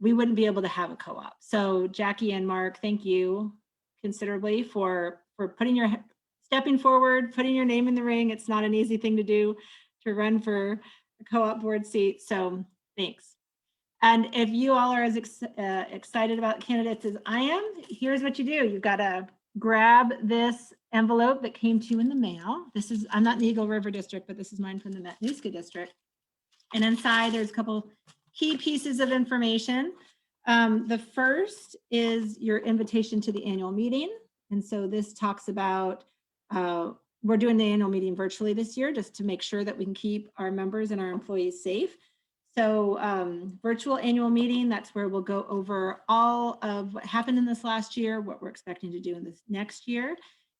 we wouldn't be able to have a co-op. So Jackie and Mark, thank you considerably for stepping forward, putting your name in the ring. It's not an easy thing to do, to run for a co-op board seat. So thanks. And if you all are as excited about candidates as I am, here's what you do. You've got to grab this envelope that came to you in the mail. I'm not in the Eagle River District, but this is mine from the Matanuska District. And inside there's a couple key pieces of information. The first is your invitation to the annual meeting. And so this talks about we're doing the annual meeting virtually this year just to make sure that we can keep our members and our employees safe. So virtual annual meeting, that's where we'll go over all of what happened in this last year, what we're expecting to do in this next year.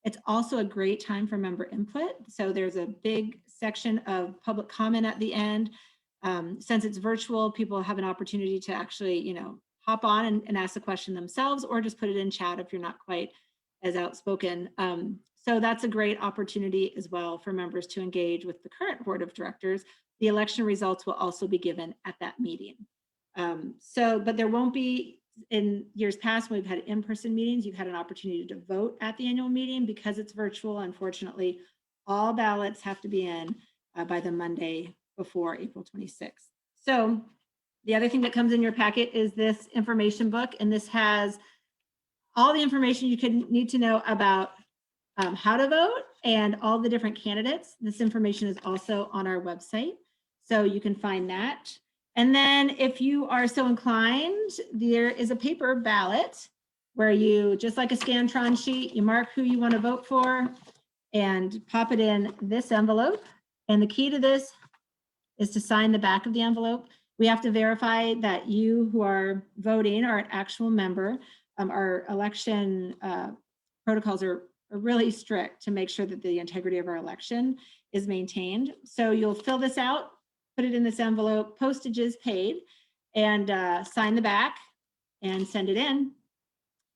It's also a great time for member input. So there's a big section of public comment at the end. Since it's virtual, people have an opportunity to actually, hop on and ask the question themselves, or just put it in chat if you're not quite as outspoken. So that's a great opportunity as well for members to engage with the current board of directors. The election results will also be given at that meeting. But there won't be, in years past, when we've had in-person meetings, you've had an opportunity to vote at the annual meeting. Because it's virtual, unfortunately, all ballots have to be in by the Monday before April 26th. So the other thing that comes in your packet is this information book, and this has all the information you could need to know about how to vote and all the different candidates. This information is also on our website, so you can find that. And then if you are so inclined, there is a paper ballot where you, just like a Scantron sheet, you mark who you want to vote for and pop it in this envelope. And the key to this is to sign the back of the envelope. We have to verify that you who are voting are an actual member. Our election protocols are really strict to make sure that the integrity of our election is maintained. So you'll fill this out, put it in this envelope, postage is paid, and sign the back and send it in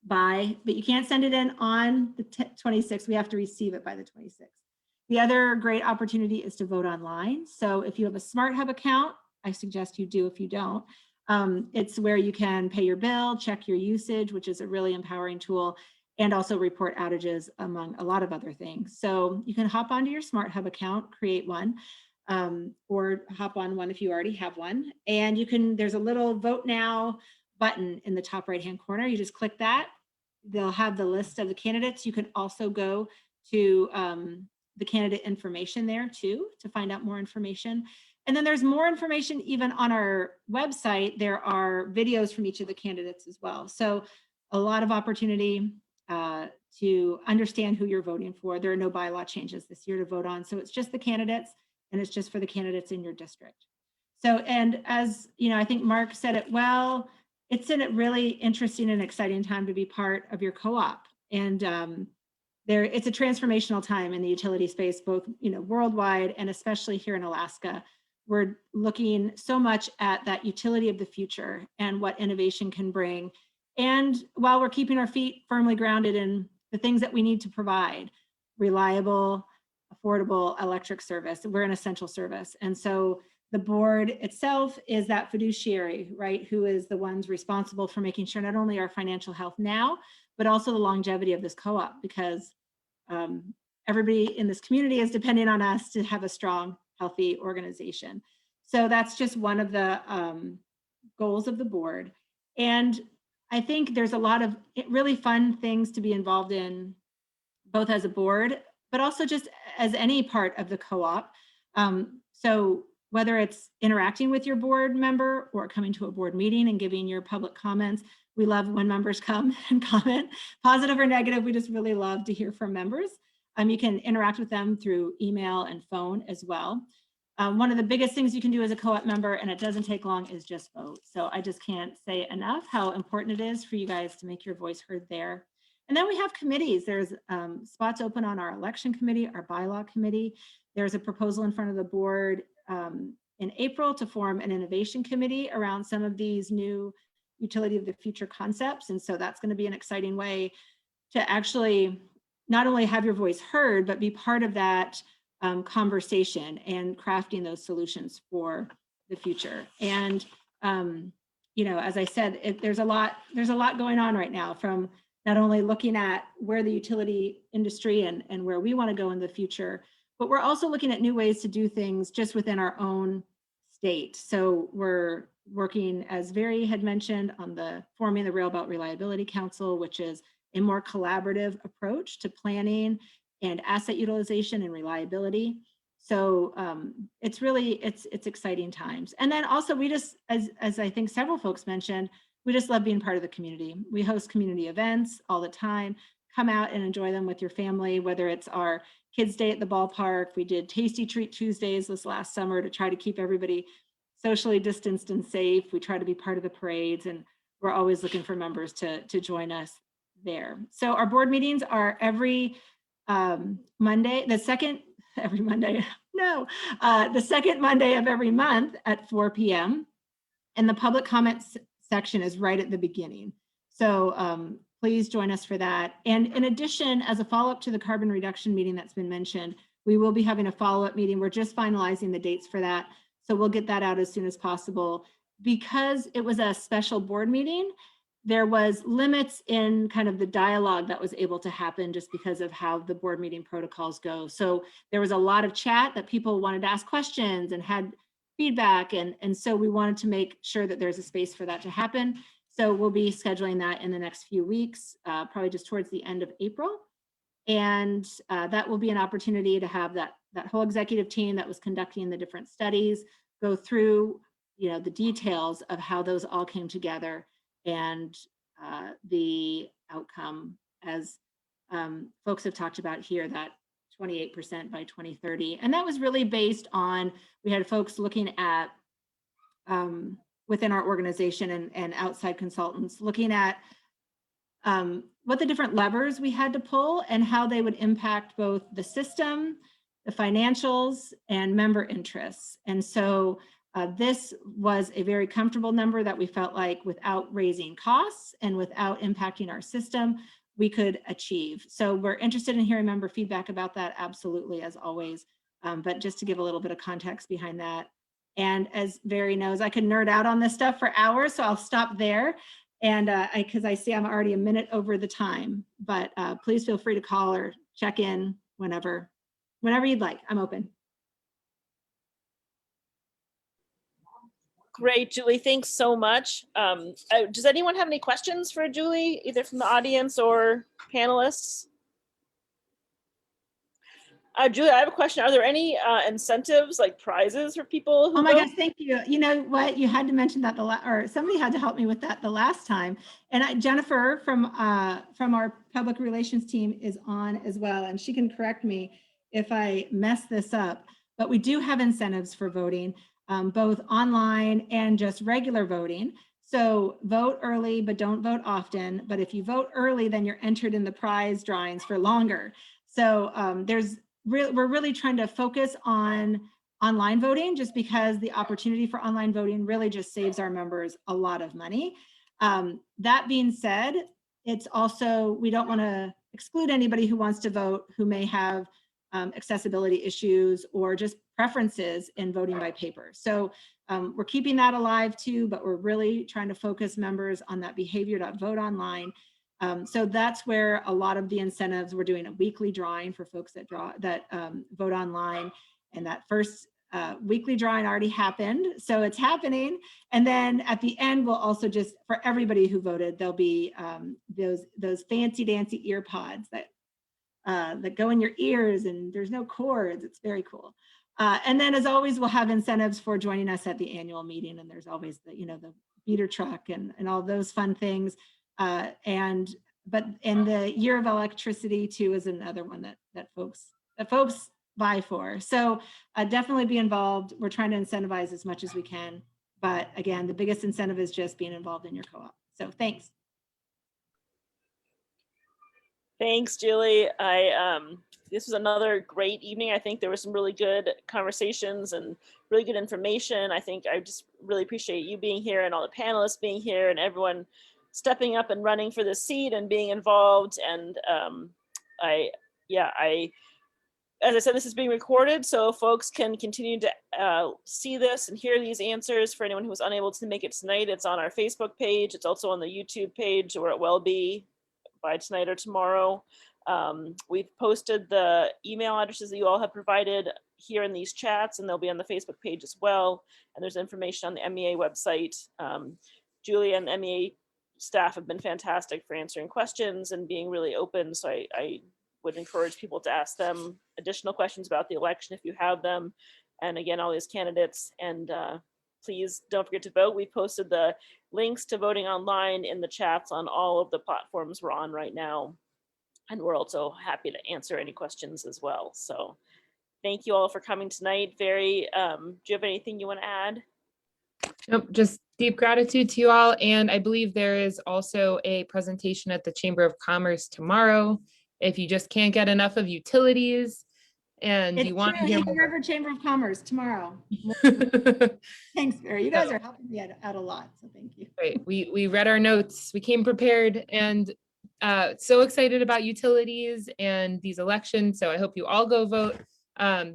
but you can't send it in on the 26th. We have to receive it by the 26th. The other great opportunity is to vote online. So if you have a Smart Hub account, I suggest you do if you don't. It's where you can pay your bill, check your usage, which is a really empowering tool, and also report outages, among a lot of other things. So you can hop onto your Smart Hub account, create one, or hop on one if you already have one. And you can, there's a little Vote Now button in the top right-hand corner. You just click that. They'll have the list of the candidates. You can also go to the candidate information there too, to find out more information. And then there's more information even on our website. There are videos from each of the candidates as well. So a lot of opportunity to understand who you're voting for. There are no bylaw changes this year to vote on. So it's just the candidates, and it's just for the candidates in your district. So, and as you know, I think Mark said it well, it's a really interesting and exciting time to be part of your co-op. And it's a transformational time in the utility space, both worldwide and especially here in Alaska. We're looking so much at that utility of the future and what innovation can bring. And while we're keeping our feet firmly grounded in the things that we need to provide, reliable, affordable electric service, we're an essential service. And so the board itself is that fiduciary, right, who is the ones responsible for making sure not only our financial health now, but also the longevity of this co-op, because everybody in this community is depending on us to have a strong, healthy organization. So that's just one of the goals of the board. And I think there's a lot of really fun things to be involved in, both as a board, but also just as any part of the co-op. So whether it's interacting with your board member or coming to a board meeting and giving your public comments, we love when members come and comment, positive or negative. We just really love to hear from members. You can interact with them through email and phone as well. One of the biggest things you can do as a co-op member, and it doesn't take long, is just vote. So I just can't say enough how important it is for you guys to make your voice heard there. And then we have committees. There's spots open on our election committee, our bylaw committee. There's a proposal in front of the board in April to form an innovation committee around some of these new utility of the future concepts. And so that's going to be an exciting way to actually not only have your voice heard, but be part of that conversation and crafting those solutions for the future. And as I said, there's a lot going on right now, from not only looking at where the utility industry and where we want to go in the future, but we're also looking at new ways to do things just within our own state. So we're working, as Very had mentioned, on forming the Rail Belt Reliability Council, which is a more collaborative approach to planning and asset utilization and reliability. So it's exciting times. And then also we just, as I think several folks mentioned, we just love being part of the community. We host community events all the time. Come out and enjoy them with your family, whether it's our Kids Day at the ballpark. We did Tasty Treat Tuesdays this last summer to try to keep everybody socially distanced and safe. We try to be part of the parades, and we're always looking for members to join us there. So our board meetings are every Monday, the second Monday of every month at 4 p.m. And the public comments section is right at the beginning. So please join us for that. And in addition, as a follow-up to the carbon reduction meeting that's been mentioned, we will be having a follow-up meeting. We're just finalizing the dates for that. So we'll get that out as soon as possible. Because it was a special board meeting, there was limits in kind of the dialogue that was able to happen just because of how the board meeting protocols go. So there was a lot of chat that people wanted to ask questions and had feedback. And so we wanted to make sure that there's a space for that to happen. So we'll be scheduling that in the next few weeks, probably just towards the end of April. And that will be an opportunity to have that whole executive team that was conducting the different studies go through, you know, the details of how those all came together and the outcome, as folks have talked about here, that 28% by 2030. And that was really based on, we had folks looking at within our organization and outside consultants looking at what the different levers we had to pull and how they would impact both the system, the financials, and member interests. And so this was a very comfortable number that we felt like without raising costs and without impacting our system, we could achieve. So we're interested in hearing member feedback about that, absolutely, as always. But just to give a little bit of context behind that. And as Barry knows, I could nerd out on this stuff for hours, so I'll stop there. And because I see I'm already a minute over the time, but please feel free to call or check in whenever you'd like. I'm open. Great, Julie, thanks so much. Does anyone have any questions for Julie, either from the audience or panelists? Julie, I have a question. Are there any incentives, like prizes for people who Oh my vote? gosh, thank you. You know what? You had to mention that or somebody had to help me with that the last time. And Jennifer from our public relations team is on as well, and she can correct me if I mess this up. But we do have incentives for voting, both online and just regular voting. So vote early, but don't vote often. But if you vote early, then you're entered in the prize drawings for longer. So we're really trying to focus on online voting, just because the opportunity for online voting really just saves our members a lot of money. That being said, it's also, we don't want to exclude anybody who wants to vote who may have accessibility issues or just preferences in voting by paper. So we're keeping that alive too, but we're really trying to focus members on that behavior to vote online. So that's where a lot of the incentives, we're doing a weekly drawing for folks that vote online. And that first weekly drawing already happened. So it's happening. And then at the end, we'll also just, for everybody who voted, there'll be those fancy dancy ear pods that go in your ears and there's no cords. It's very cool. And then as always, we'll have incentives for joining us at the annual meeting. And there's always the beater truck and all those fun things. And the year of electricity too is another one that folks buy for. So definitely be involved. We're trying to incentivize as much as we can. But again, the biggest incentive is just being involved in your co-op. So thanks. Thanks, Julie. This was another great evening. I think there were some really good conversations and really good information. I think I just really appreciate you being here and all the panelists being here and everyone stepping up and running for this seat and being involved. And as I said, this is being recorded, so folks can continue to see this and hear these answers. For anyone who was unable to make it tonight, it's on our Facebook page. It's also on the YouTube page, or it will be by tonight or tomorrow. We've posted the email addresses that you all have provided here in these chats, and they'll be on the Facebook page as well. And there's information on the MEA website. Julie and MEA staff have been fantastic for answering questions and being really open. So I would encourage people to ask them additional questions about the election if you have them. And again, all these candidates, and please don't forget to vote. We posted the links to voting online in the chats on all of the platforms we're on right now. And we're also happy to answer any questions as well. So thank you all for coming tonight. Very, do you have anything you want to add? Nope, just deep gratitude to you all. And I believe there is also a presentation at the Chamber of Commerce tomorrow. If you just can't get enough of utilities and you want to hear Hamm more. River Chamber of Commerce tomorrow. Thanks, Barry. You guys are helping me out a lot, so thank you. Right, we read our notes, we came prepared, and so excited about utilities and these elections. So I hope you all go vote.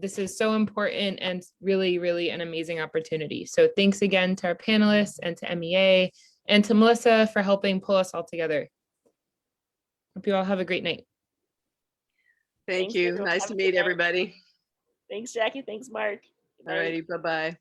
This is so important and really, really an amazing opportunity. So thanks again to our panelists and to MEA and to Melissa for helping pull us all together. Hope you all have a great night. Thank Thanks, you. everyone. Nice Have to a meet good night. everybody. Thanks, Jackie. Thanks, Mark. Good night. Alrighty, bye-bye.